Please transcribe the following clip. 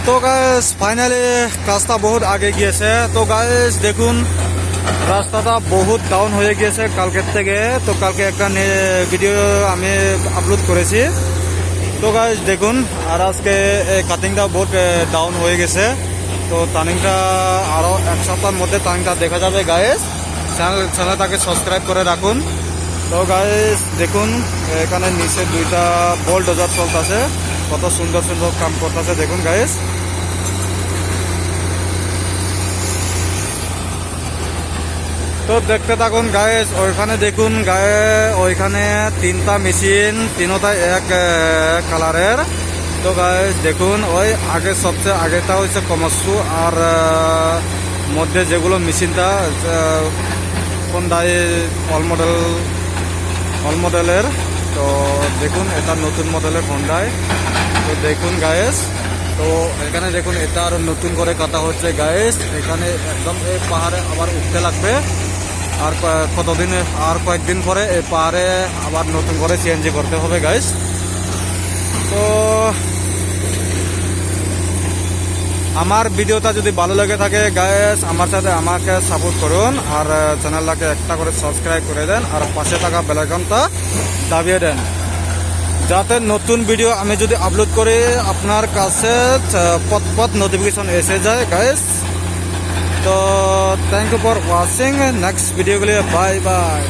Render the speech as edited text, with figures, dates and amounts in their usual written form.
তো guys finally কাজটা বহুত আগে গিয়েছে। তো গাইস দেখুন রাস্তাটা বহুত ডাউন হয়ে গিয়েছে কালকের থেকে। তো কালকে একটা ভিডিও আমি আপলোড করেছি। তো গাইস দেখুন আর আজকে এই কাটিংটা বহুত ডাউন হয়ে গেছে। তো টার্নিংটা আরও এক সপ্তাহের মধ্যে টার্নিংটা দেখা যাবে গাইস। চ্যানেলটাকে সাবস্ক্রাইব করে রাখুন। তো গাইস দেখুন এখানে নিচে দুইটা বোল্ডোজার চলতেছে, কত সুন্দর সুন্দর কাম করতেছে দেখুন গাইস। তো দেখতে থাকুন গাইস। ওইখানে দেখুন ওইখানে তিনটা মেশিন, তিনটা এক কালারের। তো গাইস দেখুন ওই আগে সবচেয়ে আগেটা হচ্ছে কমার্সু, আর মধ্যে যেগুলো মেশিনটা হোন্ডাই অল মডেলের। তো দেখুন এটা নতুন মডেলের হোন্ডাই। তো দেখুন গাইস, তো এখানে দেখুন এটা আরো নতুন করে কাটা হচ্ছে গাইস। এখানে একদম এই পাহাড়ে আবার উঠতে লাগবে, আর কয়েকদিন পরে এই পাহাড়ে আবার নতুন করে সিএনজি করতে হবে গাইস। তো আমার ভিডিওটা যদি ভালো লেগে থাকে গাইস, আমার সাথে আমাকে সাপোর্ট করুন, আর চ্যানেলটাকে একটা করে সাবস্ক্রাইব করে দেন, আর পাশে থাকা বেল আইকনটা দাবিয়ে দেন, যাতে নতুন ভিডিও আমি যদি আপলোড করি আপনার কাছে পট নোটিফিকেশন এসে যায় গাইস। তো thank you for watching, next ভিডিওগুলি বাই বাই।